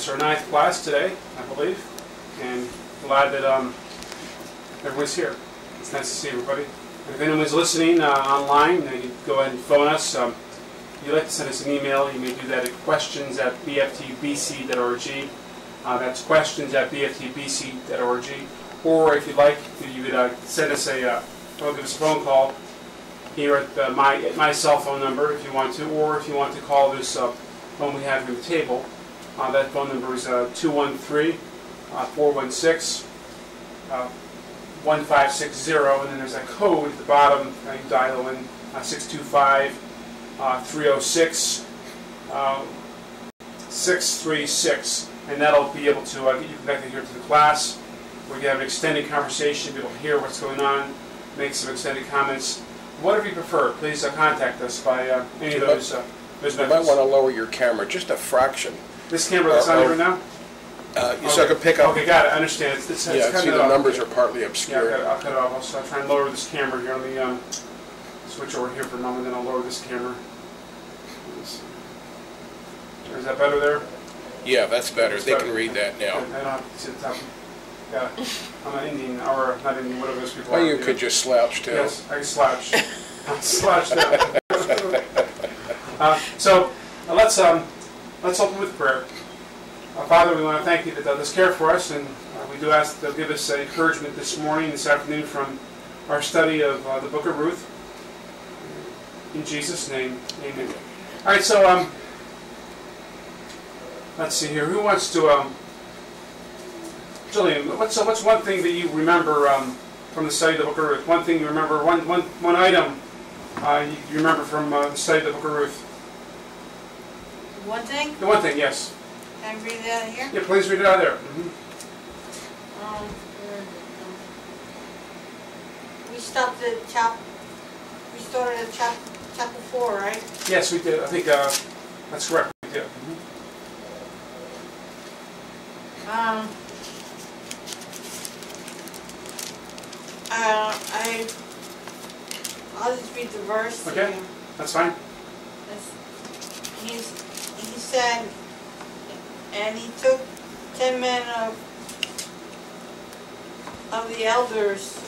It's our 9th class today, I believe, and glad that everyone's here. It's nice to see everybody. And if anyone's listening online, you can go ahead and phone us. If you'd like to send us an email, you may do that at questions@bftbc.org. That's questions@bftbc.org. Or if you'd like, you could send us or give us a phone call here at my cell phone number if you want to, or if you want to call this phone we have here at the table. That phone number is 213-416-1560, and then there's a code at the bottom. You dial in 625-306-636, and that'll be able to get you connected here to the class. We can have an extended conversation, be able to hear what's going on, make some extended comments. Whatever you prefer, please contact us by any of those methods. You might want to lower your camera just a fraction. This camera that's on here now? So I can pick up. Okay, got it. I understand. It's see, the numbers are partly obscured. Yeah, I'll cut it off. I'll try and lower this camera here. Let me switch over here for a moment, then I'll lower this camera. Is that better there? Yeah, that's better. They can read that now. I don't have to see the top. Yeah, I'm an Indian, or not Indian, whatever those people are. Well, you could just slouch too. Yes, I can slouch. I'll slouch down. So let's open with prayer. Father, we want to thank you that thou dost care for us, and we do ask that thou give us encouragement this morning, this afternoon, from our study of the book of Ruth. In Jesus' name, amen. All right, so let's see here. Who wants to? Chilion, what's one thing that you remember from the study of the book of Ruth? One thing you remember, one item you remember from the study of the book of Ruth? One thing? The one thing, yes. Can I read it out of here? Yeah, please read it out there. We stopped at we started at chapter 4, right? Yes, we did. I think that's correct. We did. I'll just read the verse. Okay, that's fine. He said, and he took 10 men of the elders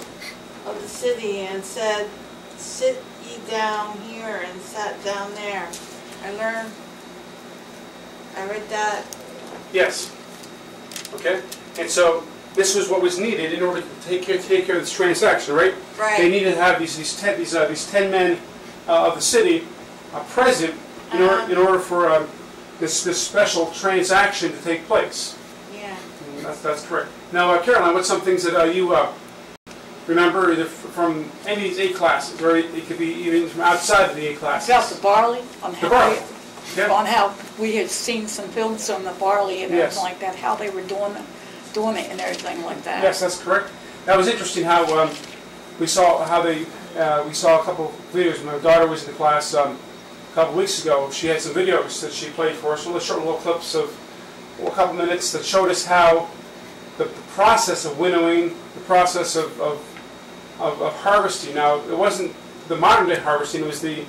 of the city and said, sit ye down here, and sat down there. I read that. Yes. Okay. And so this was what was needed in order to take care of this transaction, right? Right. They needed to have these 10 men of the city present in order for this special transaction to take place. Yeah. That's correct. Now, Caroline, what's some things that you remember either from any of these 8 classes, or it could be even from outside of the 8 classes? About the barley, on how we had seen some films on the barley and everything like that, how they were doing it and everything like that. Yes, that's correct. That was interesting how we saw a couple of videos. My daughter was in the class a couple of weeks ago. She had some videos that she played for us, short little clips of a couple minutes that showed us how the process of winnowing, the process of harvesting. Now, it wasn't the modern day harvesting; it was the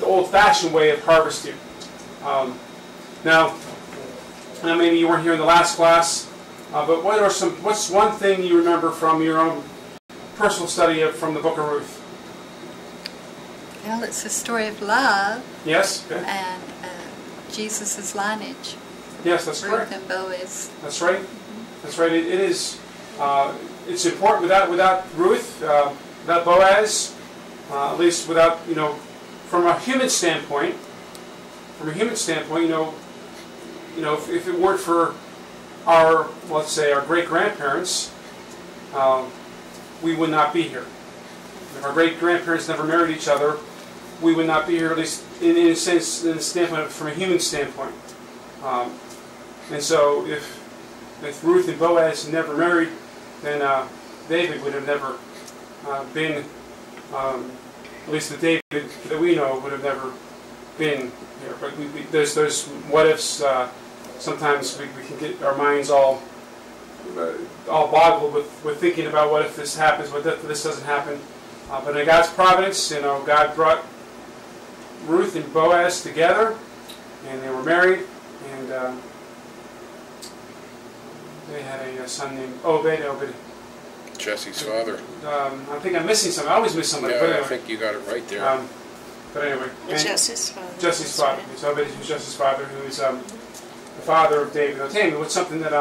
old-fashioned way of harvesting. Now, maybe you weren't here in the last class, but what's one thing you remember from your own personal study from the book of Ruth? Well, it's a story of love. Yes. Okay. And Jesus' lineage. Yes, that's correct. Ruth and Boaz. That's right. That's right. It is. It's important. Without Ruth, without Boaz, at least without from a human standpoint. From a human standpoint, if it weren't for let's say our great grandparents, we would not be here. If our great grandparents never married each other, we would not be here, at least in a sense, in the standpoint, from a human standpoint. And so, if Ruth and Boaz had never married, then David would have never been, at least the David that we know would have never been here. But there's those what ifs. Sometimes we can get our minds all boggled with thinking about what if this happens, what if this doesn't happen. But in God's providence, God brought Ruth and Boaz together, and they were married, and They had a son named Obed. Jesse's father. I think I'm missing something. I always miss somebody. Yeah, but anyway. I think you got it right there. But anyway. Jesse's father. Jesse's father. It's Obed, who's Jesse's father, who is the father of David. Now, Tammy, what's something that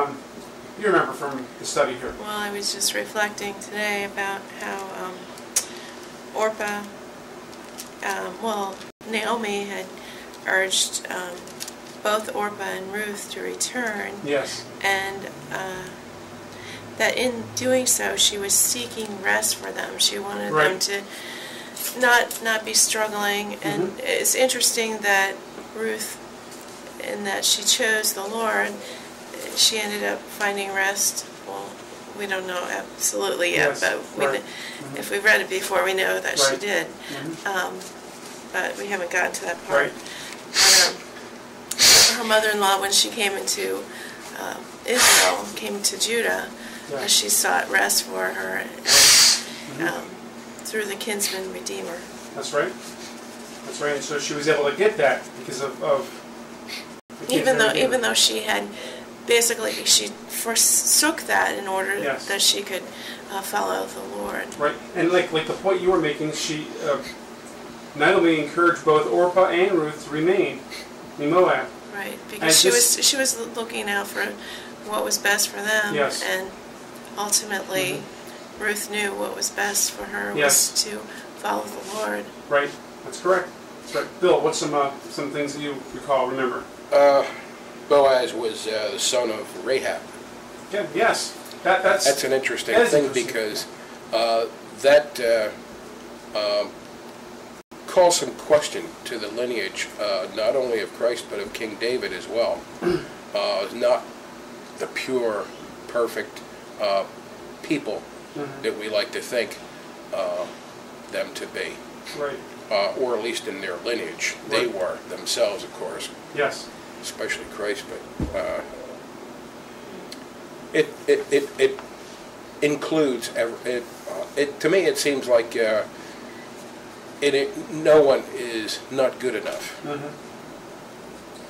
you remember from the study here? Well, I was just reflecting today about how Orpah, Naomi had urged both Orpah and Ruth to return. Yes. And that in doing so, she was seeking rest for them. She wanted them to not be struggling. And it's interesting that Ruth, in that she chose the Lord, she ended up finding rest. Well, we don't know absolutely yet, but if we've read it before, we know that she did. But we haven't gotten to that part. Her mother-in-law, when she came into Israel, came to Judah, she sought rest for her through the kinsman redeemer. That's right. That's right. And so she was able to get that because of even though she had basically she forsook that in order that she could follow the Lord. Right. And like the point you were making, she not only encouraged both Orpah and Ruth to remain in Moab. Right, because she was looking out for what was best for them, and ultimately Ruth knew what was best for her was to follow the Lord. Right, that's correct. That's right. Bill, what's some things that you remember? Boaz was the son of Rahab. Yeah, yes. That's an interesting thing because that calls some question to the lineage, not only of Christ but of King David as well. Not the pure, perfect people that we like to think them to be. Right. Or at least in their lineage. They were themselves, of course. Yes. Especially Christ, but it includes to me it seems like no one is not good enough.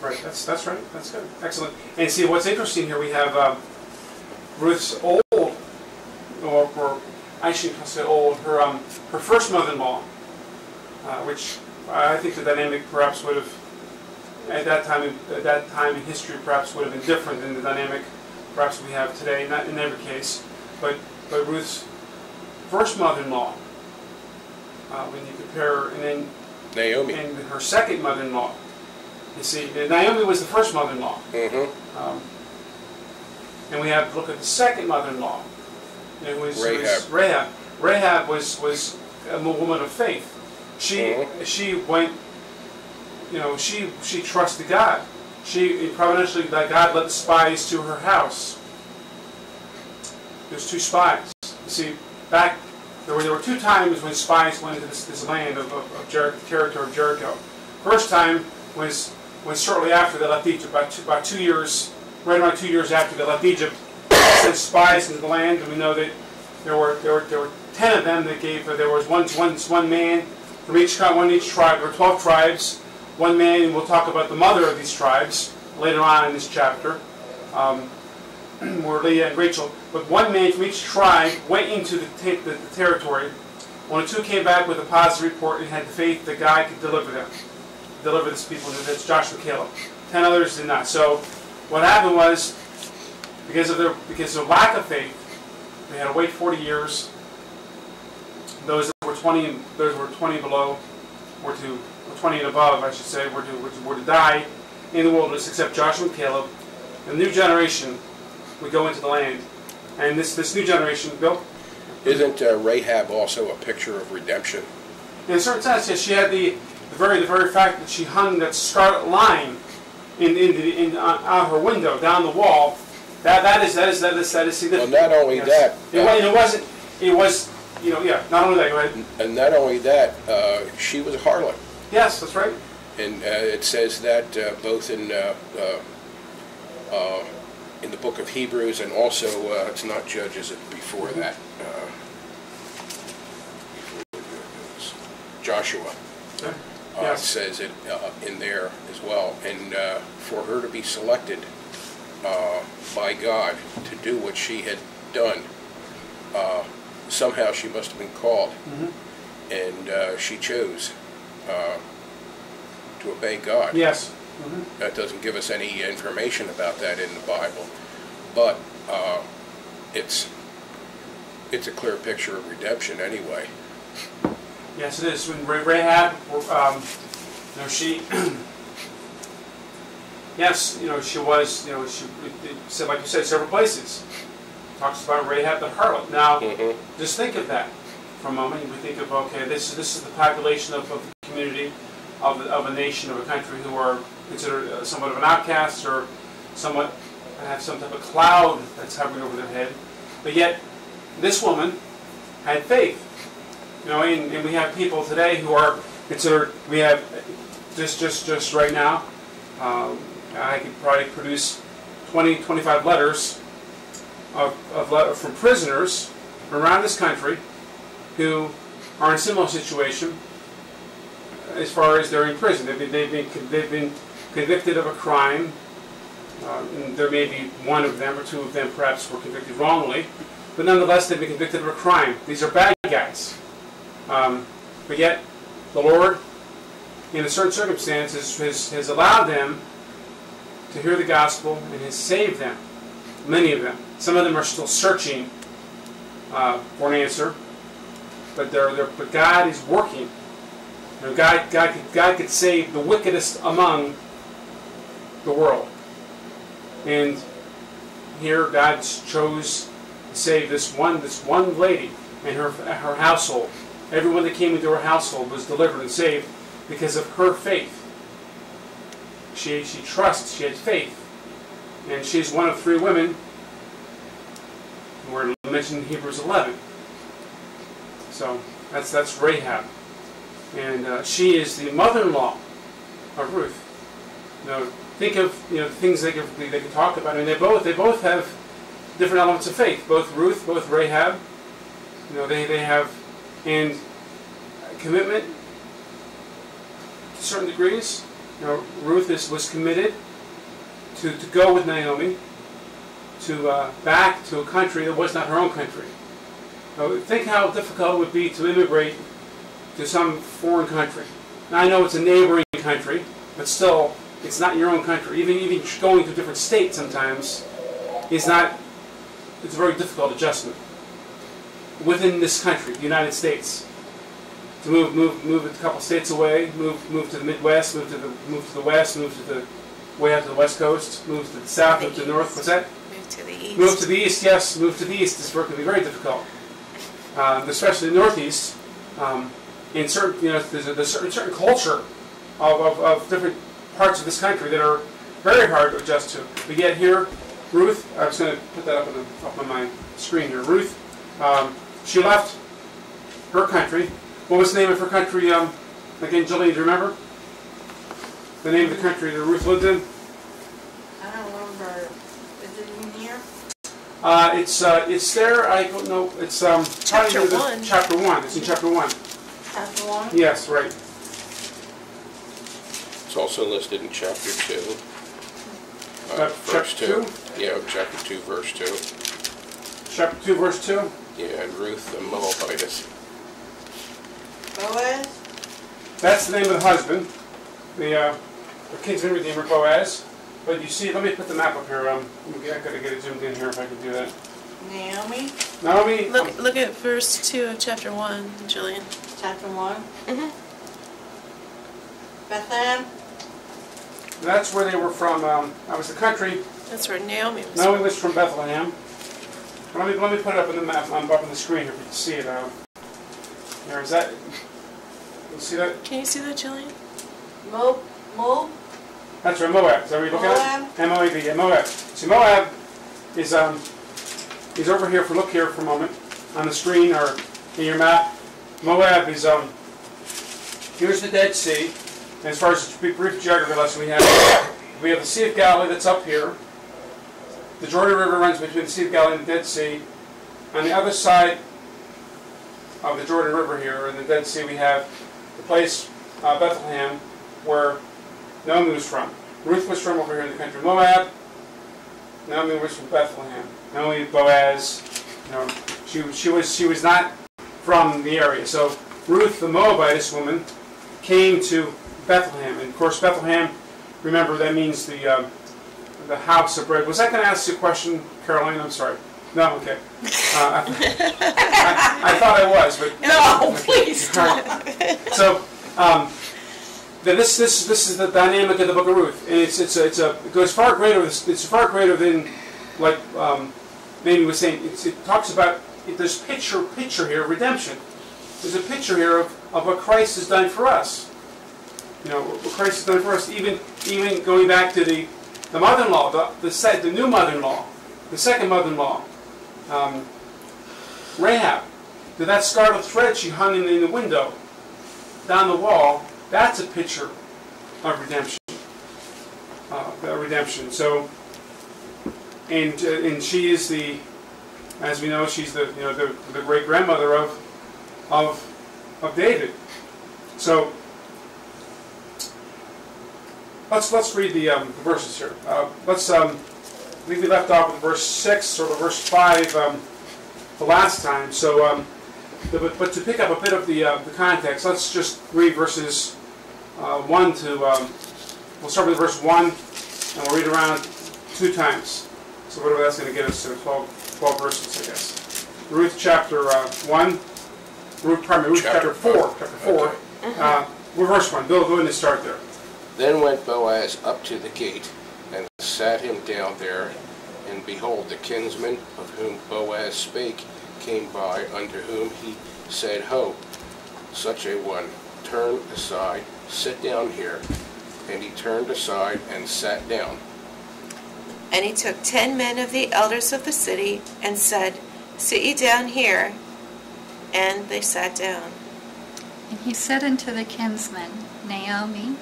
Right, that's right. That's good. Excellent. And see, what's interesting here, we have Ruth's old, or I shouldn't say old, her first mother-in-law, which I think the dynamic perhaps would have at that time in history perhaps would have been different than the dynamic perhaps we have today. Not in every case, but Ruth's first mother-in-law, when you compare, and then Naomi, and her second mother-in-law. You see, Naomi was the first mother-in-law, and we have to look at the second mother-in-law. It was Rahab. Rahab was a woman of faith. She went. She trusted God. She providentially, God let the spies to her house. There's 2 spies. You see, back there were 2 times when spies went into this land of Jericho, territory of Jericho. First time was shortly after they left Egypt, about 2 years, right around 2 years after they left Egypt, they sent spies into the land, and we know that there were 10 of them that gave. There was one man from each tribe. There were 12 tribes. One man, and we'll talk about the mother of these tribes later on in this chapter, were Leah and Rachel. But one man from each tribe went into the territory. Only 2 came back with a positive report and had the faith that God could deliver this people. That's Joshua and Caleb. 10 others did not. So what happened was, because of their lack of faith, they had to wait 40 years. Those that were 20 and those who were 20 below were to 20 and above, I should say, were to die in the wilderness, except Joshua and Caleb. And the new generation would go into the land. And this new generation, Bill? Isn't Rahab also a picture of redemption? In a certain sense, yes. She had the very fact that she hung that scarlet line on her window, down the wall. That is significant. Well, not only that. It was not only that. Go ahead. And not only that, she was a harlot. Yes, that's right. And it says that both in the book of Hebrews, and also it's not Judges, before that. Joshua Yes. says it in there as well. And for her to be selected by God to do what she had done. Somehow she must have been called, and she chose to obey God. Yes. That doesn't give us any information about that in the Bible, but it's a clear picture of redemption anyway. Yes, it is. When Rahab, she, yes, she was, she it said, like you said, several places. It talks about Rahab the harlot. Now, just think of that for a moment. We think of, okay, this is the population of the community, of a nation, of a country who are considered somewhat of an outcast, or somewhat have some type of cloud that's hovering over their head. But yet, this woman had faith. And we have people today who are considered, we have, just right now, I could probably produce 20, 25 letters from prisoners from around this country who are in a similar situation as far as they're in prison. They've been convicted of a crime. And there may be one of them or two of them perhaps were convicted wrongly, but nonetheless they've been convicted of a crime. These are bad guys. But yet the Lord, in certain circumstances, has allowed them to hear the gospel and has saved them. Many of them. Some of them are still searching for an answer, but God is working. God could save the wickedest among the world. And here God chose to save this one lady and her household. Everyone that came into her household was delivered and saved because of her faith. She trusts, she had faith. And she's one of 3 women who are mentioned in Hebrews 11. So that's Rahab. And she is the mother-in-law of Ruth. Think of things they could talk about. I mean, they both have different elements of faith. Both Ruth, both Rahab. They have and commitment to certain degrees. Ruth was committed to go with Naomi to back to a country that was not her own country. Think how difficult it would be to immigrate to some foreign country. Now I know it's a neighboring country, but still, it's not your own country. Even going to a different state sometimes is not. It's a very difficult adjustment within this country, the United States. To move a couple states away, move to the Midwest, move to the West, move to the way out to the West Coast, move to the South, move to the North. What's that? Move to the East. Move to the East. Yes, move to the East. This work can be very difficult, especially the Northeast. In certain, there's a certain culture of different parts of this country that are very hard to adjust to. But yet here, Ruth, I was going to put that up on my screen here. Ruth, she left her country. What was the name of her country? Again, Chilion, do you remember? The name of the country that Ruth lived in? I don't remember. Is it in here? It's there. I don't know. It's Chapter 1. Chapter 1. It's in Chapter 1. Chapter 1? Yes, right. It's also listed in chapter 2. Verse 2? Yeah, chapter 2, verse 2. Chapter 2, verse 2? Yeah, and Ruth the Moabitess. Boaz? That's the name of the husband, the kinsman redeemer, Boaz. But you see, let me put the map up here. I've got to get it zoomed in here if I can do that. Naomi? Naomi? Look at verse 2 of chapter 1, Chilion. Chapter 1? Mm-hmm. Bethlehem? That's where they were from. That was the country. That's where Naomi was. Naomi was from Bethlehem. Let me put it up on the map. I'm up on the screen here if you can see it. There, is that? You see that? Can you see that, Chilion? Moab? That's right, Moab. Is that what you're looking at? M-O-A-B, yeah, Moab. See, Moab is he's over here. Look here for a moment on the screen or in your map. Moab is here's the Dead Sea. And as far as a brief geography lesson, we have the Sea of Galilee that's up here. The Jordan River runs between the Sea of Galilee and the Dead Sea. On the other side of the Jordan River here, in the Dead Sea, we have the place, Bethlehem, where Naomi was from. Ruth was from over here in the country of Moab. Naomi was from Bethlehem. Naomi, Boaz, she was not from the area. So Ruth the Moabitess woman came to Bethlehem, and of course Bethlehem, remember, that means the house of bread. Was I going to ask you a question, Caroline? I'm sorry. No, okay. I thought I was, but no, please stop. So this is the dynamic of the Book of Ruth, and it goes far greater. It's far greater than, like Naomi was saying. It talks about there's picture here of redemption. There's a picture here of what Christ has done for us. What Christ has done for us. Even going back to the mother-in-law, the new mother-in-law, the second mother-in-law, Rahab. That scarlet thread she hung in the window, down the wall. That's a picture of redemption. So, and she is as we know, she's the great grandmother of David. So let's read the verses here. I think we left off with verse 6 or verse 5 the last time. So, but to pick up a bit of the context, let's just read verses 1 to. We'll start with verse 1, and we'll read around 2 times. So whatever that's going to get us to 12 verses, I guess. Ruth chapter 1. Ruth chapter 4. Chapter 4. Okay. Verse 1. Bill, go ahead and start there. Then went Boaz up to the gate, and sat him down there, and behold, the kinsman of whom Boaz spake came by, unto whom he said, Ho, such a one, turn aside, sit down here. And he turned aside and sat down. And he took 10 men of the elders of the city, and said, Sit ye down here. And they sat down. And he said unto the kinsman, Naomi,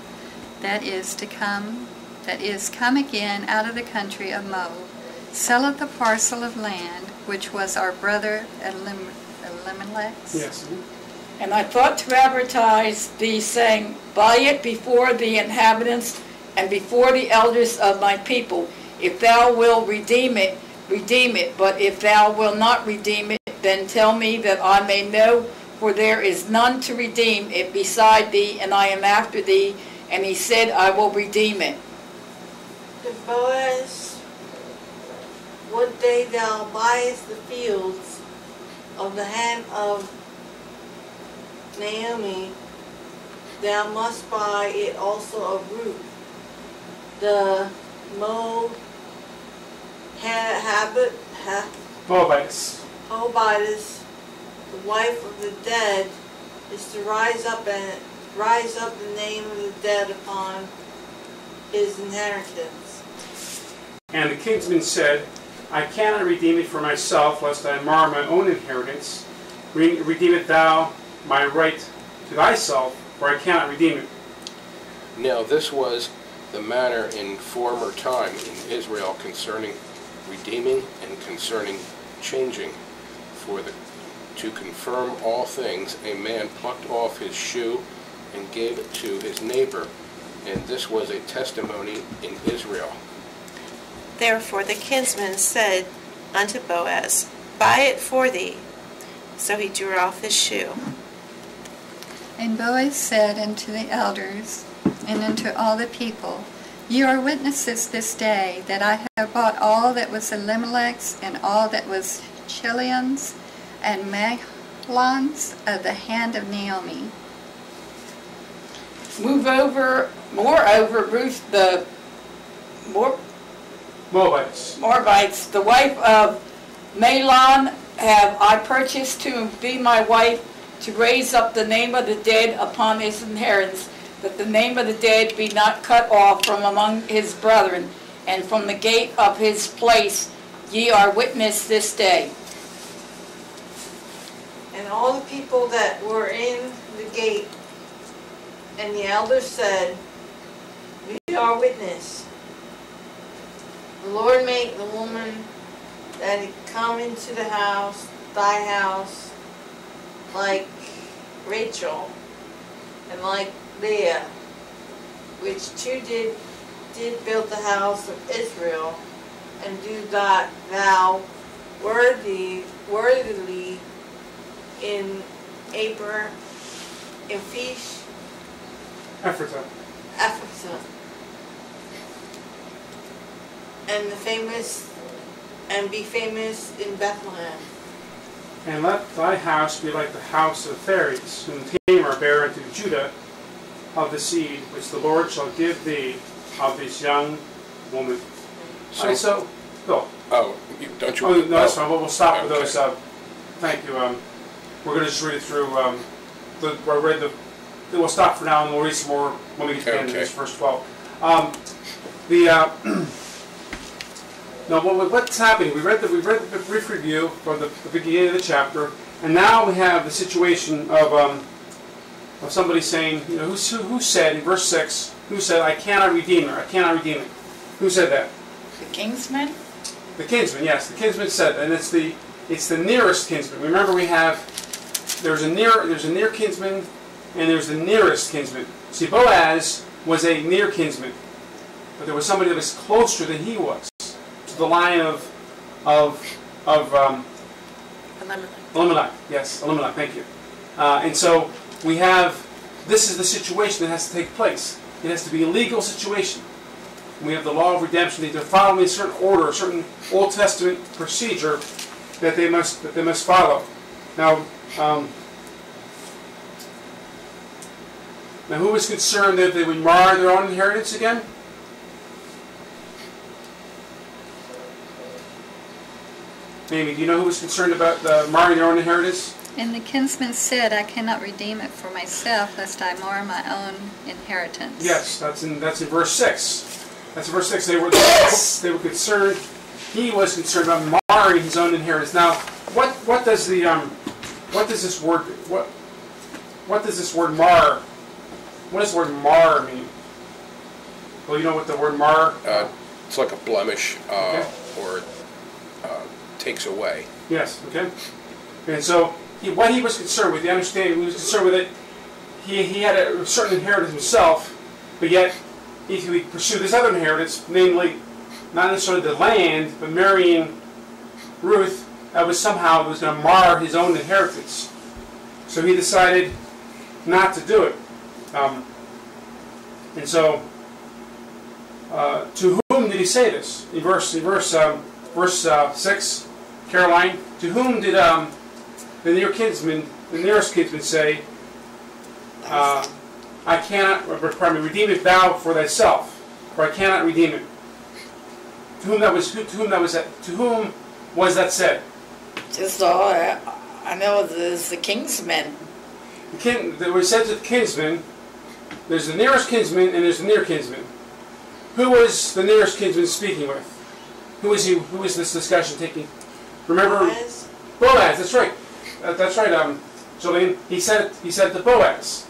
that is come again out of the country of Moab, selleth a parcel of land, which was our brother Elimelech's. Yes. And I thought to advertise thee, saying, Buy it before the inhabitants and before the elders of my people. If thou wilt redeem it, redeem it. But if thou wilt not redeem it, then tell me that I may know, for there is none to redeem it beside thee, and I am after thee. And he said, I will redeem it. To Boaz, what day thou buyest the fields of the hand of Naomi, thou must buy it also of Ruth, the Moabitess, the wife of the dead, is to rise up the name of the dead upon his inheritance. And the kinsman said, I cannot redeem it for myself, lest I mar my own inheritance. Redeem it thou my right to thyself, for I cannot redeem it. Now this was the manner in former time in Israel concerning redeeming and concerning changing. To confirm all things, a man plucked off his shoe and gave it to his neighbor, and this was a testimony in Israel. Therefore the kinsman said unto Boaz, Buy it for thee. So he drew off his shoe. And Boaz said unto the elders and unto all the people, Ye are witnesses this day that I have bought all that was Elimelech's and all that was Chilion's and Mahlon's of the hand of Naomi. Moreover, Ruth the Moabites, the wife of Mahlon, have I purchased to be my wife, to raise up the name of the dead upon his inheritance, that the name of the dead be not cut off from among his brethren, and from the gate of his place ye are witness this day. And all the people that were in the gate, and the elders said, We are witness. The Lord make the woman that had come into the house, thy house, like Rachel, and like Leah, which two did build the house of Israel, and do not thou worthily in Ephratah. And be famous in Bethlehem. And let thy house be like the house of Pharez, whom Tamar bare unto Judah, of the seed which the Lord shall give thee of this young woman. So go. Oh, don't you? Oh, no, that's fine. We'll stop with Okay. those. Thank you. We're going to just read it through. We'll stop for now, and we'll read some more when we get to the end of this verse 12. Now, what's happening? We read the brief review from the beginning of the chapter, and now we have the situation of somebody saying, you know, who said in verse 6, who said, "I cannot redeem her. I cannot redeem it." Who said that? The kinsman? The kinsman, yes. The kinsman said that, and it's the nearest kinsman. Remember, there's a near kinsman, and there's the nearest kinsman. See, Boaz was a near kinsman, but there was somebody that was closer than he was to the line of Elimelech. Yes, Elimelech. Thank you. And so this is the situation that has to take place. It has to be a legal situation. We have the law of redemption. They're following a certain order, a certain Old Testament procedure that they must follow. Now, who was concerned that they would mar their own inheritance again? Amy, do you know who was concerned about marring their own inheritance? And the kinsman said, "I cannot redeem it for myself, lest I mar my own inheritance." Yes, that's in verse 6. That's in verse 6. They were concerned. He was concerned about marring his own inheritance. Now, what does this word mar? What does the word mar mean? Well, you know what the word mar? It's like a blemish, Okay. or takes away. Yes. Okay. And so, what he was concerned with, the understanding, he was concerned with it. He had a certain inheritance himself, but yet, if he would pursue this other inheritance, namely, not necessarily the land, but marrying Ruth, that was somehow was going to mar his own inheritance. So he decided not to do it. And so, to whom did he say this? In verse 6, Caroline, to whom did the nearest kinsman say, "I cannot, redeem it thou for thyself, for I cannot redeem it"? To whom was that said? Just all I know is the kinsman. That was said to the kinsman. There's the nearest kinsman and there's the near kinsman. Who was the nearest kinsman speaking with? Who was he? Who was this discussion taking? Remember, Boaz. That's right. That's right. Chilion. He said it to Boaz.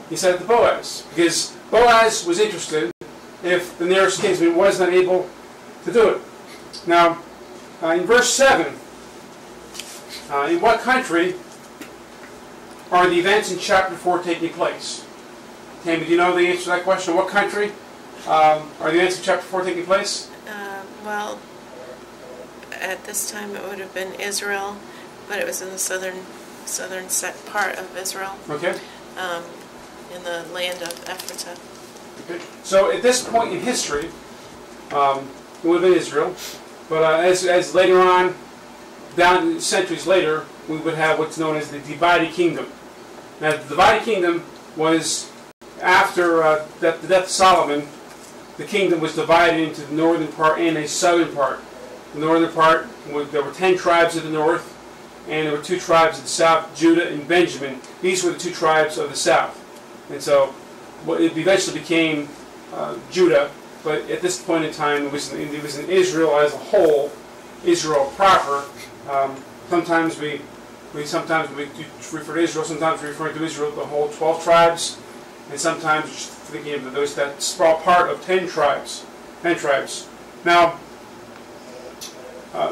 He said it to Boaz because Boaz was interested if the nearest kinsman was not able to do it. Now, in verse 7, in what country are the events in chapter 4 taking place? Tammy, do you know the answer to that question? What country are the events in chapter 4 taking place? Well, at this time it would have been Israel, but it was in the southern part of Israel. Okay. In the land of Ephratah. Okay. So at this point in history, it would have been Israel, but as later on, down centuries later, we would have what's known as the divided kingdom. Now, the divided kingdom was after the death of Solomon. The kingdom was divided into the northern part and a southern part. The northern part, there were 10 tribes of the north, and there were 2 tribes of the south, Judah and Benjamin. These were the 2 tribes of the south. And so it eventually became Judah, but at this point in time, it was in Israel as a whole, Israel proper. Sometimes we refer to Israel, sometimes we refer to Israel, the whole 12 tribes, and sometimes thinking of those that small part of 10 tribes. Now,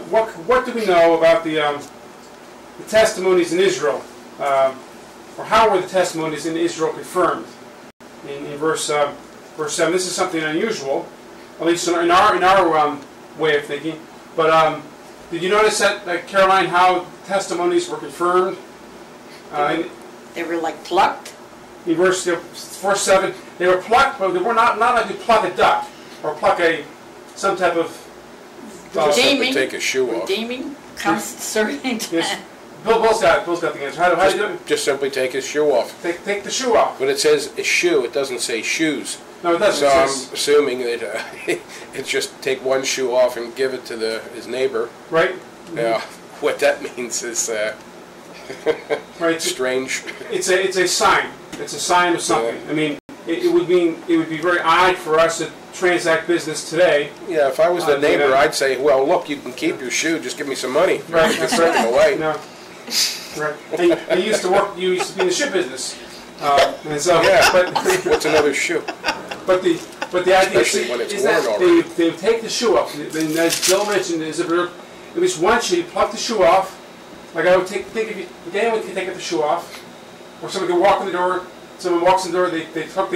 what do we know about the testimonies in Israel, or how were the testimonies in Israel confirmed? In verse 7, this is something unusual, at least in our way of thinking. But did you notice that, Caroline, how testimonies were confirmed? They were like plucked. In verse 7, they were plucked, but they were not like you pluck a duck or pluck some type of Redeeming. Take a shoe off. Redeeming, concerning. Yes. Bill's got the answer. How do you do it? Just simply take his shoe off. Take the shoe off. But it says a shoe, it doesn't say shoes. No, it doesn't. So I'm assuming that it's just take one shoe off and give it to his neighbor. Right. Now, what that means is right. strange. It's a sign. It's a sign of something. I mean, it would be very odd for us to transact business today. Yeah, if I was the neighbor, I'd say, well, look, you can keep your shoe, just give me some money. Right, that's right. Away. No. Right. And you used to be in the shoe business. And so, yeah. But what's another shoe? But the idea is that they would take the shoe off. And as Bill mentioned, at least once you pluck the shoe off. Like I would think if anyone could take the shoe off, or somebody could walk in the door. Someone walks in the door, they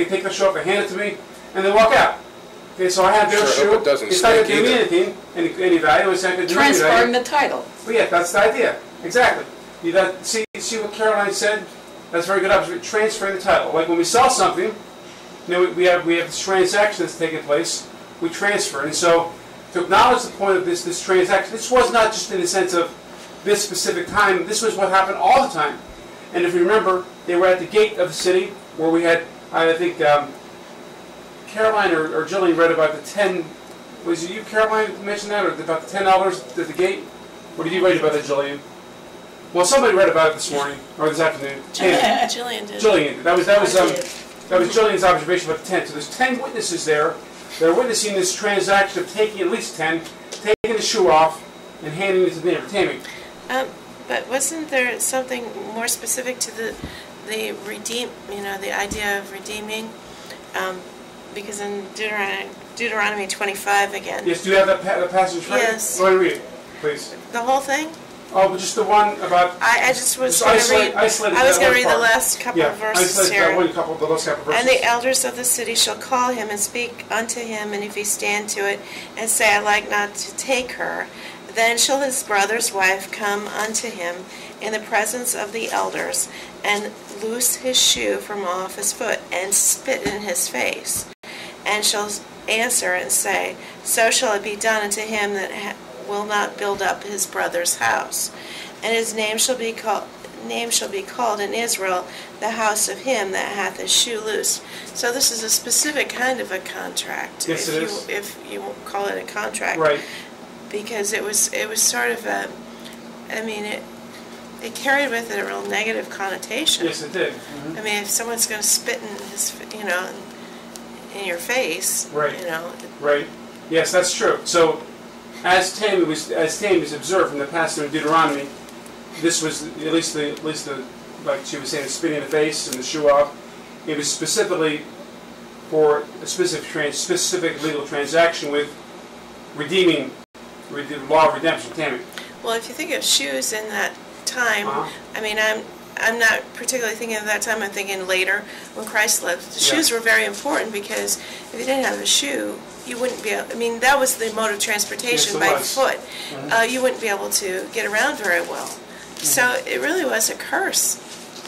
take the shoe off, they hand it to me, and they walk out. Okay, so I have their shoe. It's not going to do me anything, any value. It's not going to do me anything. Transferring the title. Well, yeah, that's the idea. Exactly. See what Caroline said? That's very good observation. Transferring the title. Like when we sell something, we have this transaction that's taking place. We transfer, and so to acknowledge the point of this transaction, this was not just in the sense of this specific time. This was what happened all the time. And if you remember, they were at the gate of the city where we had, I think, Caroline or Chilion read about the 10. Was it you, Caroline, who mentioned that, or about the 10 elders at the gate? Or did you read about that, Chilion? Well, somebody read about it this morning or this afternoon. Chilion did. Chilion did. That was Chilion's observation about the 10. So there's 10 witnesses there. They're witnessing this transaction of taking at least 10, taking the shoe off, and handing it to the neighbor. Tammy. But wasn't there something more specific to the idea of redeeming? Because in Deuteronomy 25 again. Yes, do you have that passage right? Yes. Go ahead and read it, please. The whole thing? Oh, but just the one about... I just was going to read... I was going to read the last couple of verses here. The last couple of verses. And the elders of the city shall call him and speak unto him, and if he stand to it, and say, I like not to take her, then shall his brother's wife come unto him in the presence of the elders, and loose his shoe from off his foot, and spit in his face, and shall answer and say, so shall it be done unto him that will not build up his brother's house. And his name shall be called in Israel the house of him that hath his shoe loose. So this is a specific kind of a contract. Yes, it is. If you call it a contract. Right. Because it was sort of a, I mean, it carried with it a real negative connotation. Yes, it did. Mm-hmm. I mean, if someone's going to spit in his, in your face, right. Right. Yes, that's true. So, as Tammy was observed from the passage in Deuteronomy, this was at least the like she was saying, the spitting in the face and the shoe off. It was specifically for a specific legal transaction with redeeming. The law of redemption, Tammy. Well, if you think of shoes in that time, I mean, I'm not particularly thinking of that time. I'm thinking later when Christ lived. The shoes were very important because if you didn't have a shoe, you wouldn't be able. I mean, that was the mode of transportation by foot. Mm-hmm. You wouldn't be able to get around very well. Mm-hmm. So it really was a curse.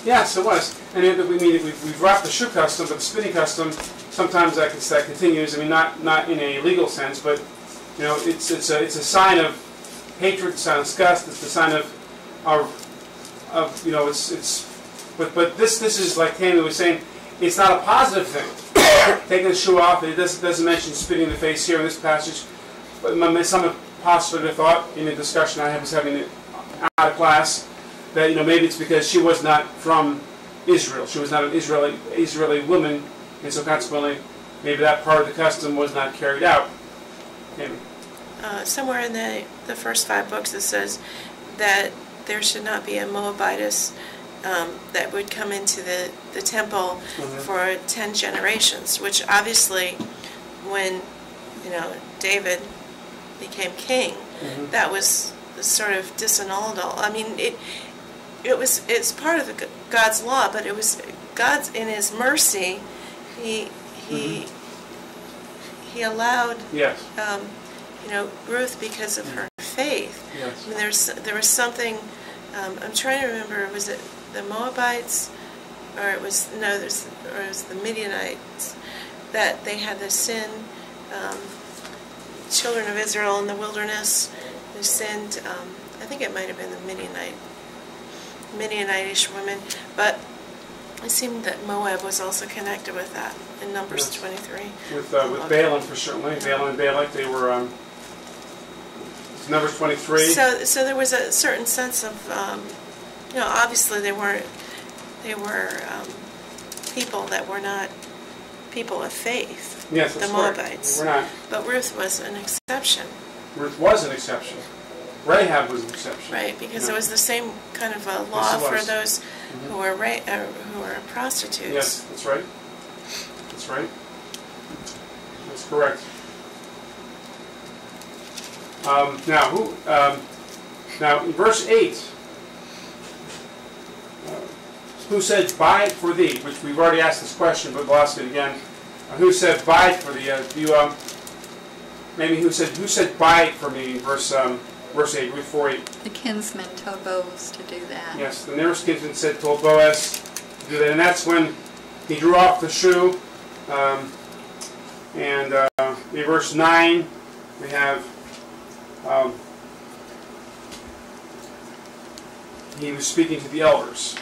Yes, it was. And we've dropped the shoe custom, but the spitting custom sometimes that continues. I mean, not in a legal sense, but. It's a sign of hatred, it's a sign of disgust, it's a sign of but this is like Tammy was saying, it's not a positive thing. Taking the shoe off, it doesn't mention spitting in the face here in this passage. But some possibly thought in the discussion I was having out of class that maybe it's because she was not from Israel. She was not an Israeli woman, and so consequently maybe that part of the custom was not carried out. Somewhere in the first 5 books it says that there should not be a Moabitess that would come into the temple for 10 generations, which obviously when David became king, that was sort of disannulled all. I mean, it's part of God's law, but it was God's, in his mercy, he allowed Ruth because of her faith. Yes. I mean, there was something. I'm trying to remember. Was it the Moabites, or it was the Midianites that they had the sin? Children of Israel in the wilderness who sinned. I think it might have been the Midianitish women, but it seemed that Moab was also connected with that in Numbers 23. With Balaam, for certainly. Balaam and Balak, they were Numbers 23. So there was a certain sense of, obviously they were people that were not people of faith. Yes, the Moabites. They were not. But Ruth was an exception. Ruth was an exception. Rahab was an exception. Right, because it was the same kind of a law for those who were prostitutes. Yes, that's right. That's right. That's correct. Now in verse 8, who said, "Buy it for thee?" Which we've already asked this question, but we'll ask it again. Who said, "Buy it for thee"? Maybe who said, "Buy it for me"? Verse 8, Ruth 4:8. The kinsman told Boaz to do that. Yes, the nearest kinsman told Boaz to do that, and that's when he drew off the shoe. In verse 9, we have he was speaking to the elders.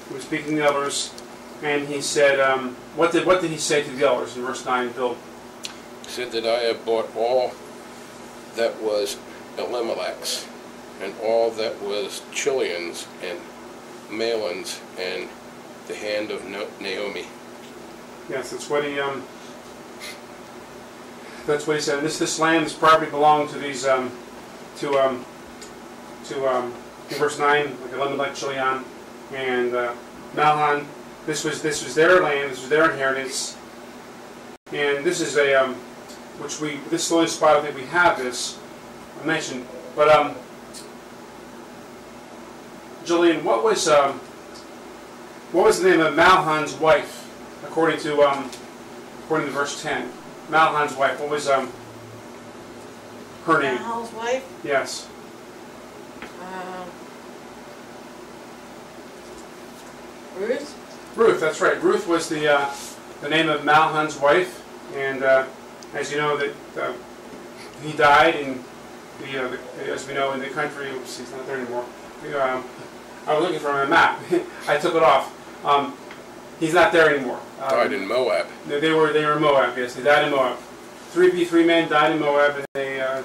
He was speaking to the elders, and he said, what did he say to the elders in verse 9, Bill? He said that I have bought all that was Elimelech's, and all that was Chilion's, and Mahlon's, and the hand of Naomi. Yes, that's what he said. And this land, this property belonged to these in verse 9, like Elimelech, Chilion, and Mahlon. This was their land. This was their inheritance. And this is this is the only spot I think we have this mentioned. But Jillian, what was the name of Mahlon's wife according to verse 10? Mahlon's wife. What was her name? Mahlon's wife? Yes. Ruth? Ruth, that's right. Ruth was the name of Mahlon's wife, and as you know, that he died in as we know in the country. Oops, he's not there anymore. I was looking for him on a map. I took it off. He's not there anymore. Died in Moab. They were in Moab. Yes, they died in Moab. Three men died in Moab, and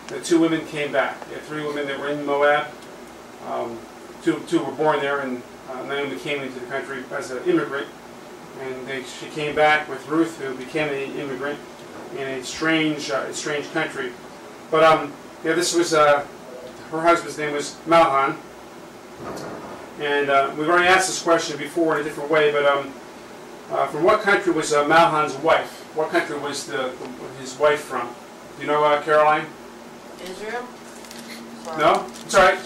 the two women came back. They had 3 women that were in Moab. Two were born there, and Naomi came into the country as an immigrant, and she came back with Ruth, who became an immigrant in a strange country. But this was her husband's name was Mahlon, and we've already asked this question before in a different way. But from what country was Mahlon's wife? What country was his wife from? Do you know, Caroline? Israel? Sorry. No? Sorry.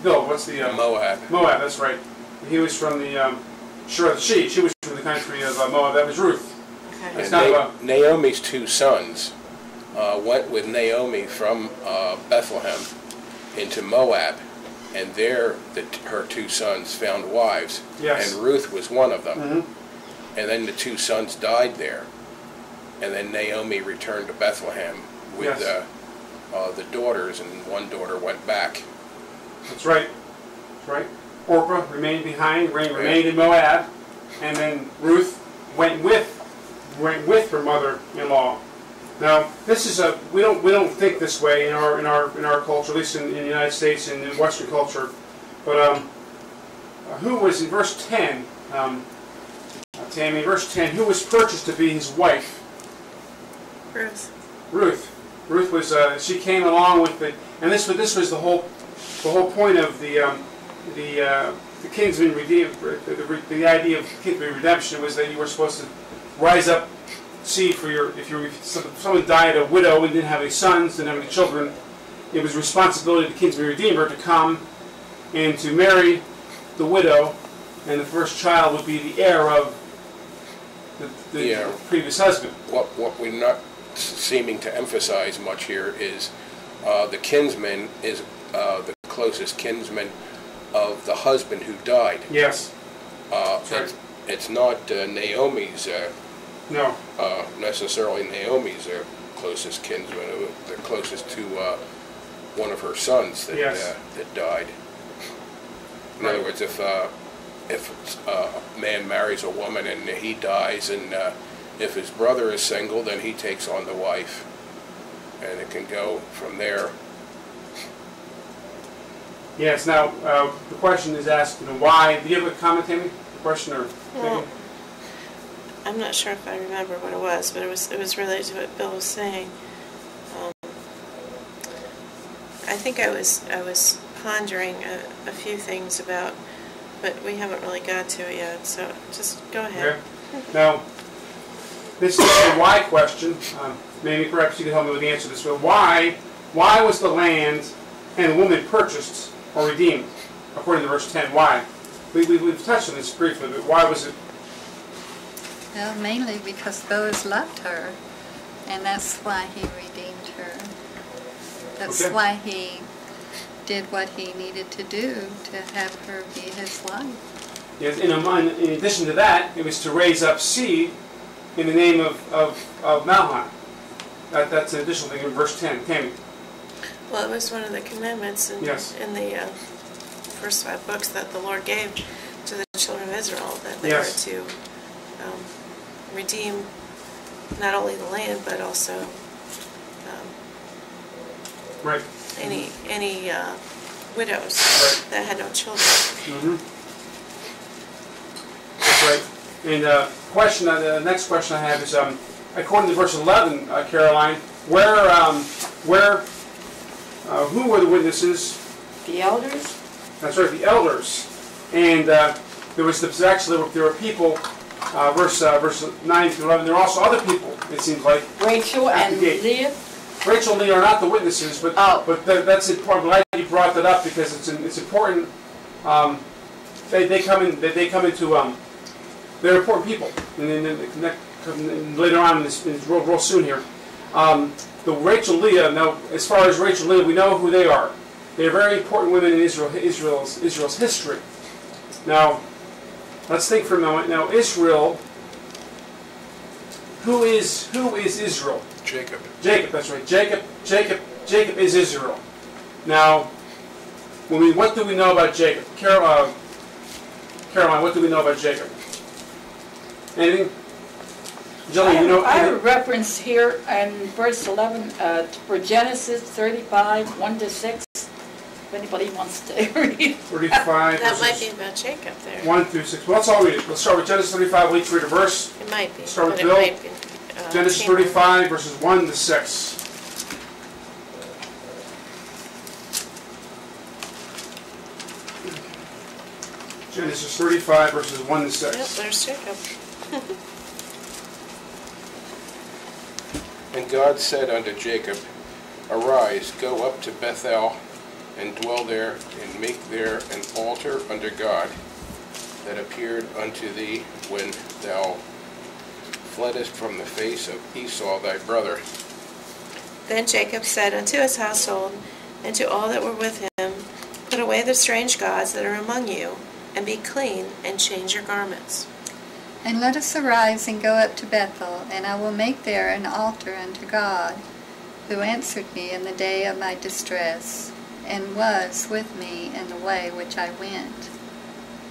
Bill, what's the... Moab. Moab, that's right. He was from the... she was from the country of Moab. That was Ruth. Okay. And Naomi's 2 sons went with Naomi from Bethlehem into Moab, and there her 2 sons found wives. Yes. And Ruth was one of them. Mm-hmm. And then the 2 sons died there. And then Naomi returned to Bethlehem with the daughters, and one daughter went back. That's right. That's right. Orpah remained behind, remained in Moab, and then Ruth went with her mother-in-law. Now, this is we don't think this way in our culture, at least in the United States and in Western culture. But who was in verse 10? Tammy, verse 10. Who was purchased to be his wife? Ruth. Ruth was. She came along with it, and this was the whole point of the kinsman redeemed. The idea of kinsman redemption was that you were supposed to rise up seed for if someone died, a widow, and didn't have any sons, didn't have any children. It was the responsibility of the kinsman redeemer to come and to marry the widow, and the first child would be the heir of the previous husband. What we're not seeming to emphasize much here is the kinsman is the closest kinsman of the husband who died. Yes. Right. It's not Naomi's, no. Necessarily Naomi's closest kinsman. They're closest to one of her sons that Yes. that died. In other words, if a man marries a woman and he dies, and if his brother is single, then he takes on the wife, and it can go from there. Yes. Now the question is asked, why? Do you have a comment, Tammy? The question or? Well, I'm not sure if I remember what it was, but it was related to what Bill was saying. I think I was pondering a few things about, but we haven't really got to it yet. So just go ahead. Okay. Now, this is the why question. Maybe perhaps you can help me with the answer to this. But why was the land and the woman purchased or redeemed? According to verse 10, why? We've touched on this briefly, but why was it? Well, mainly because Boaz loved her, and that's why he redeemed her. That's Okay. why he did what he needed to do to have her be his wife. Yes, in addition to that, it was to raise up seed in the name of Mahlon. That's an additional thing in verse 10. Tammy. Well, it was one of the commandments in, Yes. in the first 5 books that the Lord gave to the children of Israel, that they Yes. were to redeem not only the land, but also Right. any widows Right. that had no children. Mm-hmm. That's right. And the next question I have is, according to verse 11, Caroline, who were the witnesses? The elders? That's right, the elders. And there were people. Verse 9 through 11. There are also other people. It seems like Rachel at and the gate. Leah? Rachel and Leah are not the witnesses, but that's important. I'm glad you brought that up because it's important. They come into they're important people, and later on in this real soon here. The Rachel Leah. Now, as far as Rachel Leah, we know who they are. They are very important women in Israel's history. Now, let's think for a moment. Now, Israel. Who is Israel? Jacob. Jacob, that's right. Jacob is Israel. Now, what do we know about Jacob? Caroline, what do we know about Jacob? Anything? Jillian, you know? I have a reference here in verse 11 for Genesis 35, 1 to 6. If anybody wants to read. 35. That might be about Jacob there. 1 through 6. Well, let's all read it. Let's start with Genesis 35. We'll each read a verse. It might be. Start with but Bill. It might be, Genesis Tamar. 35, verses 1 to 6. Genesis 35, verses 1 to 6. Yep, there's Jacob. And God said unto Jacob, Arise, go up to Bethel, and dwell there, and make there an altar unto God, that appeared unto thee when thou fleddest from the face of Esau thy brother. Then Jacob said unto his household, and to all that were with him, Put away the strange gods that are among you, and be clean, and change your garments. And let us arise and go up to Bethel, and I will make there an altar unto God, who answered me in the day of my distress, and was with me in the way which I went.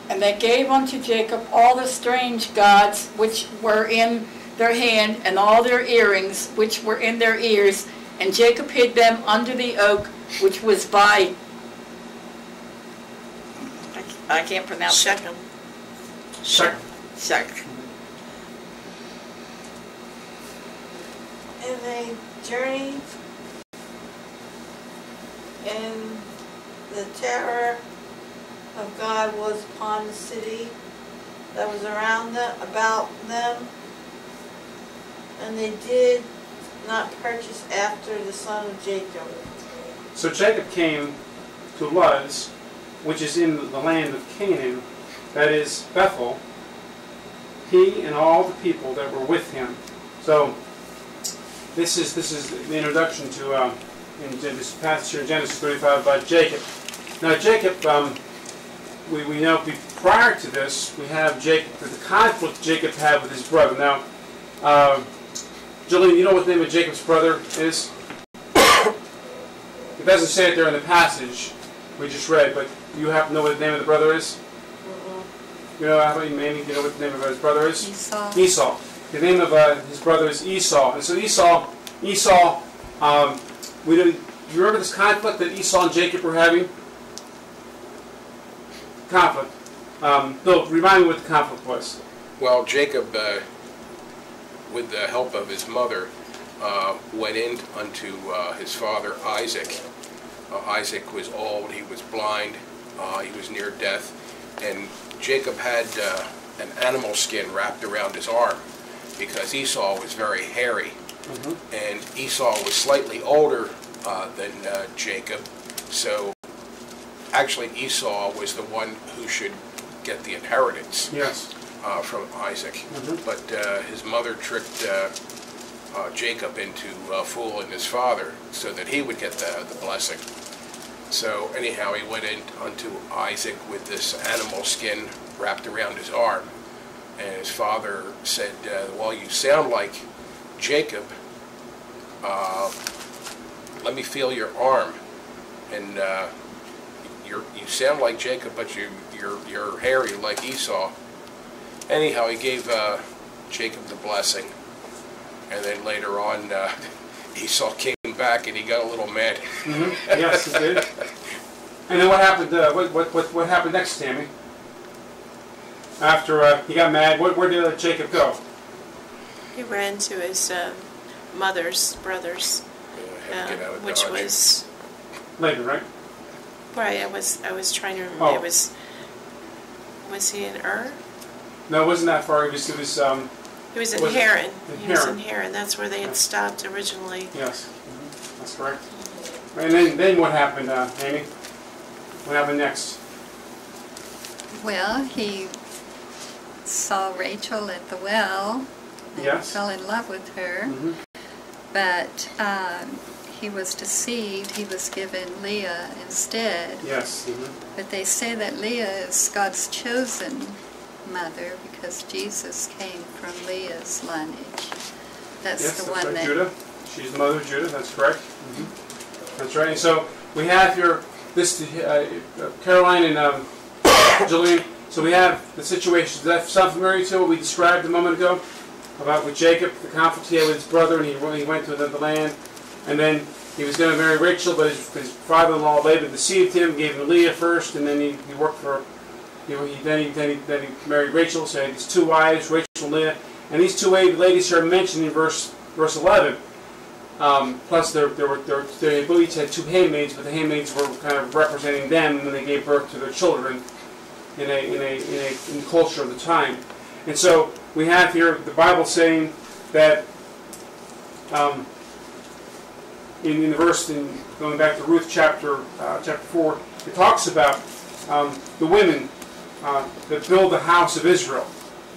And they gave unto Jacob all the strange gods which were in their hand, and all their earrings which were in their ears. And Jacob hid them under the oak which was by, I can't pronounce it. Shechem. Second. And they journeyed, and the terror of God was upon the city that was around them, about them, and they did not purchase after the son of Jacob. So Jacob came to Luz, which is in the land of Canaan, that is Bethel, he and all the people that were with him. So this is the introduction to in this passage here in Genesis 35 about Jacob. Now Jacob, we know prior to this we have Jacob, the conflict Jacob had with his brother. Now, Chilion, you know what the name of Jacob's brother is? It doesn't say it there in the passage we just read, but you happen to know what the name of the brother is? You know, how about you, Mamie? Do you know what the name of his brother is? Esau. Esau. The name of his brother is Esau. And so Esau, you remember this conflict that Esau and Jacob were having? Conflict. Bill, remind me what the conflict was. Well, Jacob, with the help of his mother, went in unto his father Isaac. Isaac was old, he was blind, he was near death, and Jacob had an animal skin wrapped around his arm because Esau was very hairy. And Esau was slightly older than Jacob, so actually Esau was the one who should get the inheritance. Yes. From Isaac. But his mother tricked Jacob into fooling his father so that he would get the blessing. So anyhow, he went in unto Isaac with this animal skin wrapped around his arm. And his father said, well, you sound like Jacob. Let me feel your arm. And you sound like Jacob, but you're hairy like Esau. Anyhow, he gave Jacob the blessing, and then later on, Esau came back and he got a little mad. Yes, he did. And then what happened? What happened next, Tammy? After he got mad, where did Jacob go? He ran to his mother's brothers, which was later, right? Right. I was trying to remember. Oh. It was he in Ur? No, it wasn't that far. He was in Haran. He was in Haran. That's where they had Yes. stopped originally. Yes, that's correct. And then what happened, Amy? What happened next? Well, he saw Rachel at the well and Yes. fell in love with her, but he was deceived. He was given Leah instead. Yes. But they say that Leah is God's chosen mother because Jesus came from Leah's lineage. That's Yes, the that's one right. that Judah. She's the mother of Judah. That's correct. That's right. And so we have here this Caroline and Chilion. So we have the situation. Does that sound familiar to what we described a moment ago about with Jacob, the conflict he had with his brother, and he went to another land, and then he was going to marry Rachel, but his father-in-law Laban deceived him, gave him Leah first, and then he worked for. Then he married Rachel, so he had these two wives, Rachel and Leah. And these two ladies here are mentioned in verse 11. Plus, they each had two handmaids, but the handmaids were kind of representing them when they gave birth to their children in the culture of the time. And so we have here the Bible saying that in the verse, going back to Ruth chapter 4, it talks about the women that build the house of Israel.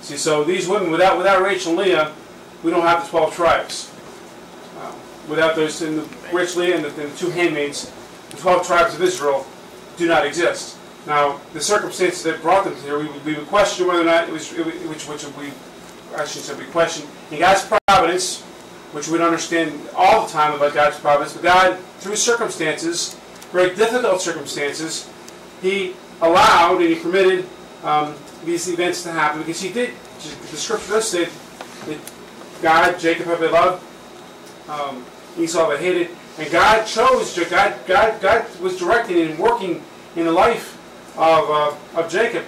See, so these women, without Rachel and Leah, we don't have the 12 tribes. Without those, Rachel, Leah, and the two handmaids, the 12 tribes of Israel do not exist. Now, the circumstances that brought them here, we would question whether or not it was, I shouldn't say we question, in God's providence, which we don't understand all the time about God's providence, but God, through circumstances, very difficult circumstances, He allowed and He permitted these events to happen, because He did. The Scripture does say that God, Jacob have they loved, Esau they hated, and God chose. God was directing and working in the life of Jacob,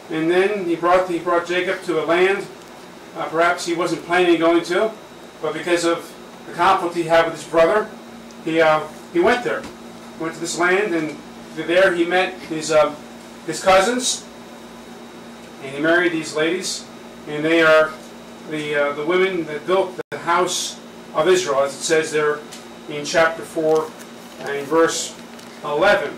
and then He brought Jacob to a land perhaps he wasn't planning on going to, but because of the conflict he had with his brother, he went there. He went to this land, and there he met his cousins, and he married these ladies, and they are the women that built the house of Israel, as it says there in chapter 4 and in verse 11.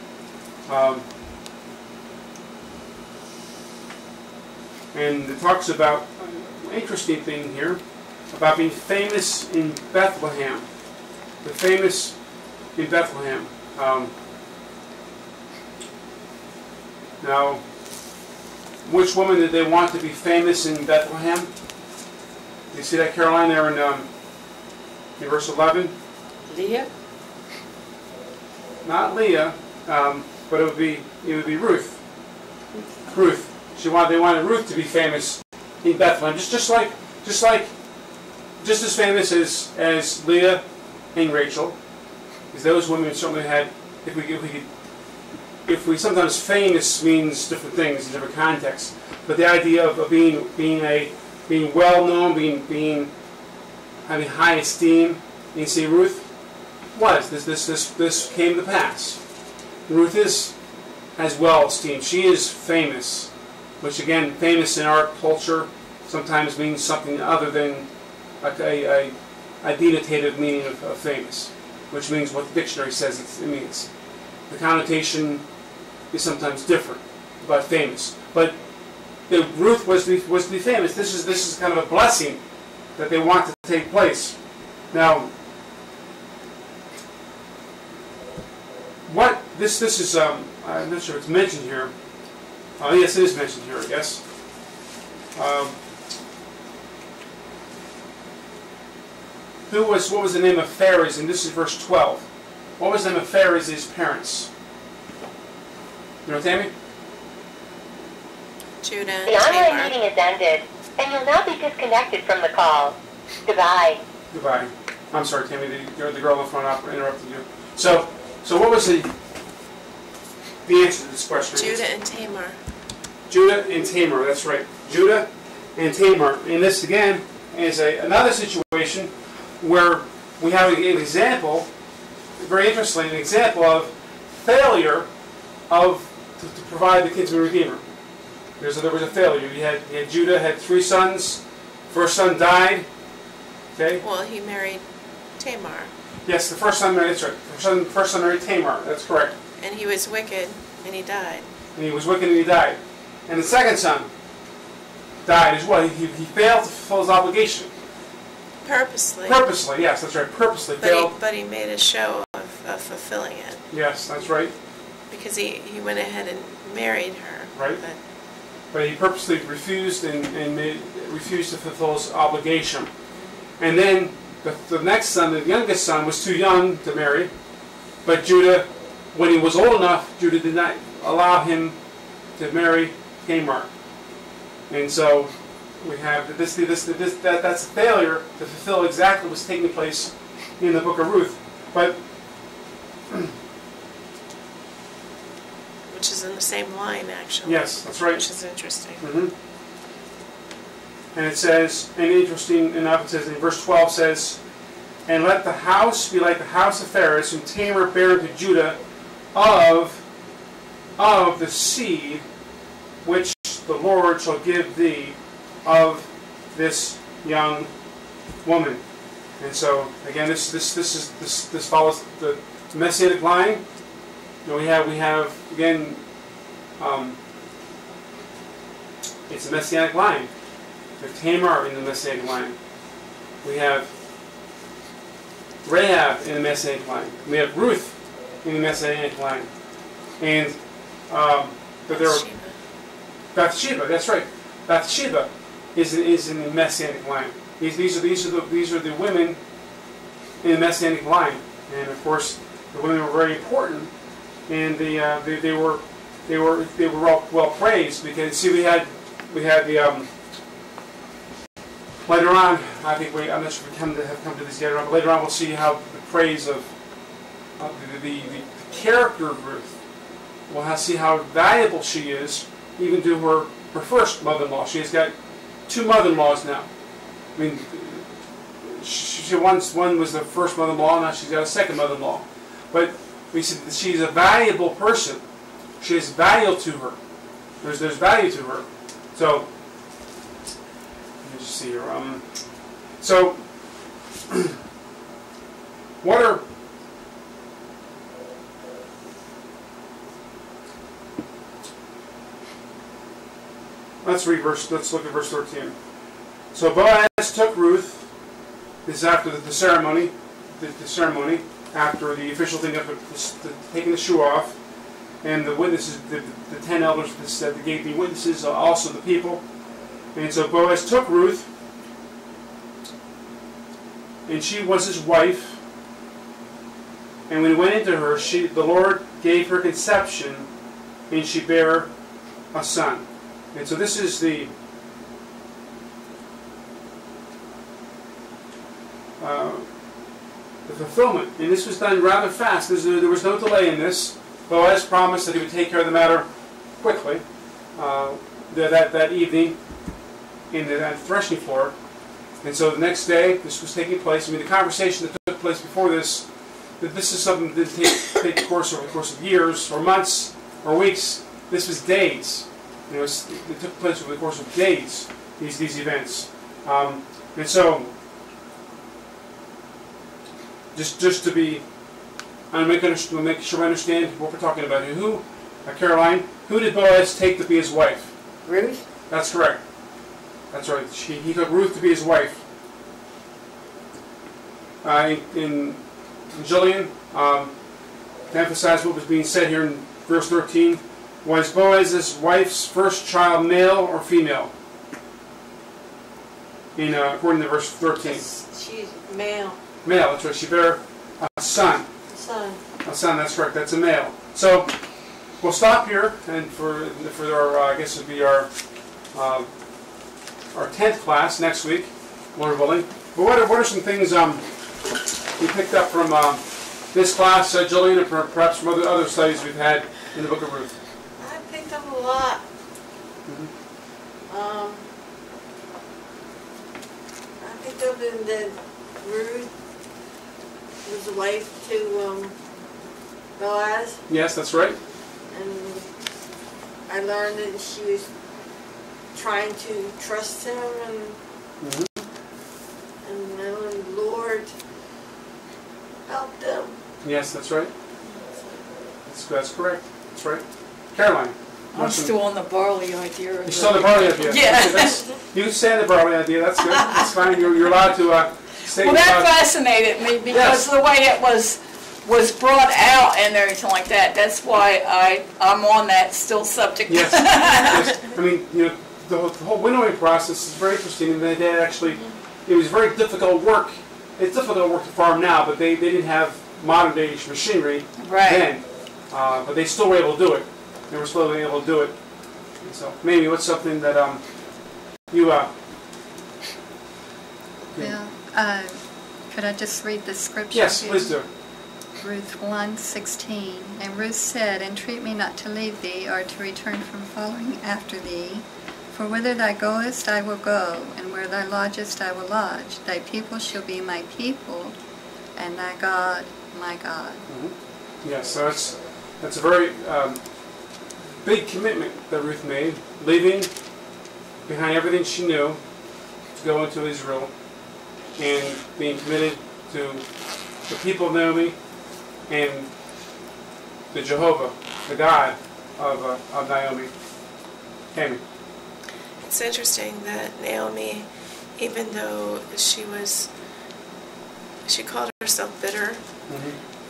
And it talks about an interesting thing here. about being famous in Bethlehem. The famous in Bethlehem. Now, which woman did they want to be famous in Bethlehem? Do you see that, Caroline, there in verse 11? Leah? Not Leah, but it would be Ruth. Ruth. They wanted Ruth to be famous in Bethlehem, just as famous as Leah and Rachel, because those women certainly had. If we sometimes famous means different things in different contexts, but the idea of being well known, having high esteem, you see, Ruth was this came to pass. Ruth is as well esteemed. She is famous, which again, famous in our culture sometimes means something other than a denotative meaning of famous, which means what the dictionary says it means. The connotation is sometimes different about famous, but Ruth was to be famous. This is kind of a blessing that they want to take place. Now, what this is I'm not sure if it's mentioned here. Oh yes, it is mentioned here, I guess. What was the name of Pharez? And this is verse 12. What was the name of Pharez's parents? You know, Tammy? Judah and The online Tamar. meeting is ended, and you'll now be disconnected from the call. Goodbye. Goodbye. I'm sorry, Tammy. The girl in the front interrupted you. So what was the answer to this question? Judah and Tamar. Judah and Tamar. That's right. Judah and Tamar. And this again is another situation where we have an example, very interesting, an example of failure to provide the kinsman redeemer. There was a failure. You had Judah had 3 sons. First son died. Okay. Well, he married Tamar. Yes, the first son married. That's right. First son married Tamar. That's correct. And he was wicked, and he died. And he was wicked and he died. And the second son died as well. He failed to fulfill his obligation. Purposely. Purposely, yes, that's right. Purposely failed. But he made a show of fulfilling it. Yes, that's right. Because he went ahead and married her. Right. But he purposely refused refused to fulfill his obligation. And then the next son, the youngest son, was too young to marry. But Judah, when he was old enough, Judah did not allow him to marry Tamar. And so we have that's a failure to fulfill exactly what's taking place in the book of Ruth. But which is in the same line, actually. yes, that's right. Which is interesting. Mm-hmm. And it says, and interesting enough, it says in verse 12 says, "And let the house be like the house of Pharez, whom Tamar bare to Judah, of the seed which the Lord shall give thee of this young woman." And so again, this follows the messianic line. You know, we have again, it's a messianic line. We have Tamar in the messianic line. We have Rahab in the messianic line. We have Ruth in the messianic line. And but there are Bathsheba. That's right. Bathsheba is in the messianic line. These are the women in the messianic line. And of course, the women were very important, and they were well praised, because see we had the later on, I think I'm not sure if we have come to this yet, but later on we'll see how the praise of the character of Ruth. We'll see how valuable she is, even to her first mother-in-law. She has got 2 mother-in-laws now. I mean, one was the first mother-in-law, now she's got a second mother-in-law. But we see that she's a valuable person. She has value to her. There's value to her. So let me just see here. So what are Let's look at verse 13. So Boaz took Ruth, This is after the ceremony. The ceremony after the official thing of taking the shoe off, and the witnesses, the 10 elders at the gate, the witnesses, also the people. And so Boaz took Ruth, and she was his wife. And when he went into her, the Lord gave her conception, and she bare a son. And so this is the fulfillment. And this was done rather fast. There was no delay in this. Boaz promised that he would take care of the matter quickly that evening in the threshing floor. And so the next day, this was taking place. I mean, the conversation that took place before this, that this is something that didn't take the course over the course of years or months or weeks. This was days. You know, it took place over the course of days, these events. And so, just to be, I'm going to make sure I understand what we're talking about here. Caroline, who did Boaz take to be his wife? Ruth? That's correct. That's right. He took Ruth to be his wife. In Chilion, to emphasize what was being said here in verse 13, was Boaz's wife's first child male or female? According to verse 13. She's male. Male, that's right. She bare a son. A son, that's correct. That's a male. So we'll stop here, and for our I guess it would be our 10th class next week, Lord willing. But what are some things we picked up from this class, Jillian, and perhaps from other studies we've had in the book of Ruth? I picked up a lot. I picked up in that Ruth was the wife to Boaz. Yes, that's right. And I learned that she was trying to trust him, and I learned the Lord helped them. Yes, that's right. That's correct. That's right. Caroline. I'm still on the barley idea. You're still on the barley idea? Yeah. You say the barley idea, that's good. That's fine. You're allowed to say. Well, that fascinated me because the way it was brought out and everything like that. That's why I'm on that still subject. Yes. Yes. I mean, the whole winnowing process is very interesting, and they actually, it was very difficult work. It's difficult work to farm now, but they didn't have modern day machinery then. But they still were able to do it. They were still able to do it. And so maybe what's something that you could I just read the scripture? Yes, please do. Ruth 1:16. And Ruth said, Entreat me not to leave thee, or to return from following after thee. For whither thou goest, I will go, and where thou lodgest, I will lodge. Thy people shall be my people, and thy God, my God. Yes, so that's a very big commitment that Ruth made, leaving behind everything she knew to go into Israel, and being committed to the people of Naomi and the Jehovah, the God of Naomi. Tammy. It's interesting that Naomi, even though she called herself bitter,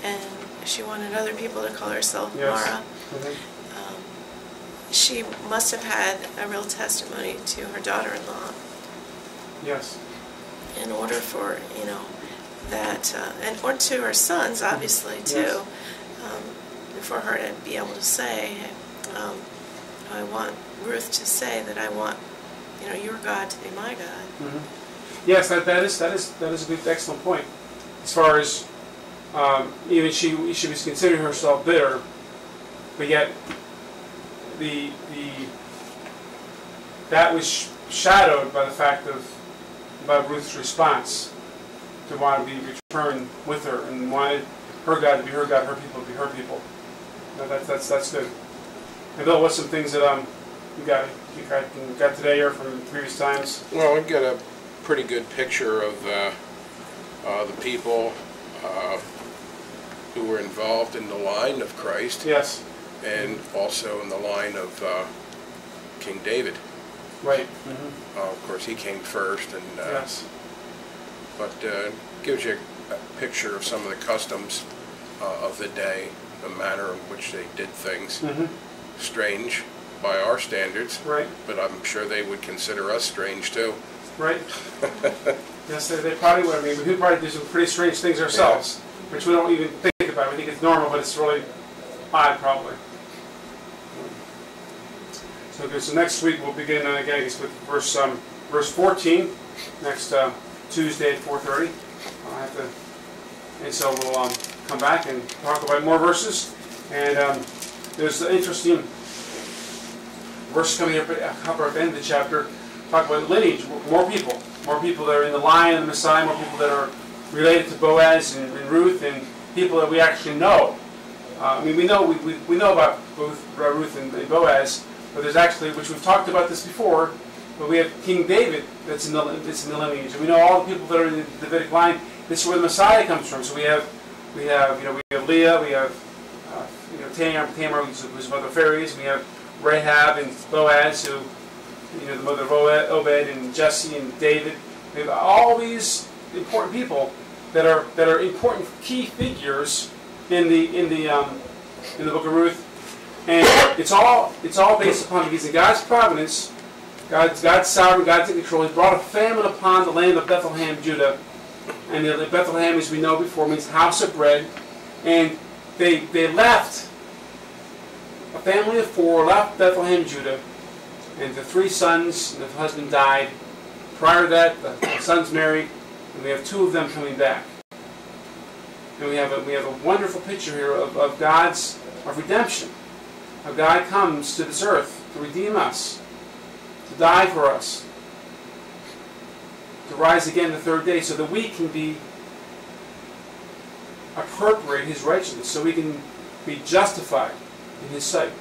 and she wanted other people to call herself Mara, she must have had a real testimony to her daughter-in-law. Yes. In order for, that, or to her sons, obviously, too, for her to be able to say, I want Ruth to say that I want, your God to be my God. Yes, that is a good, excellent point. As far as even she was considering herself bitter, but yet that was shadowed by the fact by Ruth's response to want to be returned with her, and wanted her God to be her God, her people to be her people. That's good. And Bill, what's some things that you got today or from previous times? Well, we've got a pretty good picture of the people who were involved in the line of Christ. Yes. And also in the line of King David. Right. Of course, he came first, and yes. but gives you a picture of some of the customs of the day, the manner in which they did things. Strange by our standards, Right. but I'm sure they would consider us strange too. Right? Yes, they probably would. I mean, we probably do some pretty strange things ourselves, which we don't even think about. We think it's normal, but it's really odd, probably. So, okay, so next week we'll begin again, I guess, with verse 14. Next Tuesday at 4:30. And so we'll come back and talk about more verses. And there's an interesting verse coming up at the end of the chapter. Talk about lineage, more people that are in the line of the Messiah, more people that are related to Boaz and Ruth, and people that we actually know. I mean, we know about both Ruth and Boaz, but there's actually, which we've talked about this before, but we have King David that's in the lineage, and we know all the people that are in the Davidic line. This is where the Messiah comes from. So we have Leah, we have Tamar, who's mother of Pharez, we have Rahab and Boaz, who, the mother of Obed, and Jesse and David. We have all these important people that are important key figures in the book of Ruth, and it's all based upon, because in God's providence, God's sovereign, God's in control. He brought a famine upon the land of Bethlehem, Judah, and Bethlehem, as we know before, means house of bread, and they left. A family of 4 left Bethlehem, Judah, and the 3 sons, and the husband died. Prior to that, the sons married, and we have 2 of them coming back. And we have a wonderful picture here of God's redemption. How God comes to this earth to redeem us, to die for us, to rise again the 3rd day, so that we can appropriate His righteousness, so we can be justified in His sight.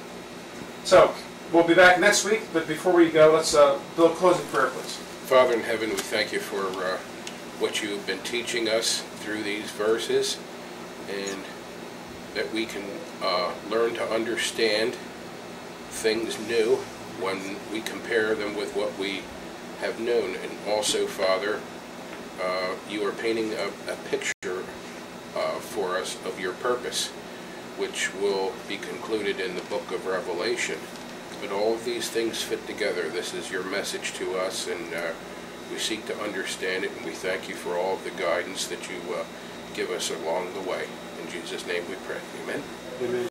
So, we'll be back next week, but before we go, let's do a closing prayer, please. Father in heaven, we thank you for what you have been teaching us through these verses, and that we can learn to understand things new when we compare them with what we have known. And also, Father, you are painting a picture for us of your purpose, which will be concluded in the book of Revelation. But all of these things fit together. This is your message to us, and we seek to understand it, and we thank you for all of the guidance that you give us along the way. In Jesus' name we pray. Amen. Amen.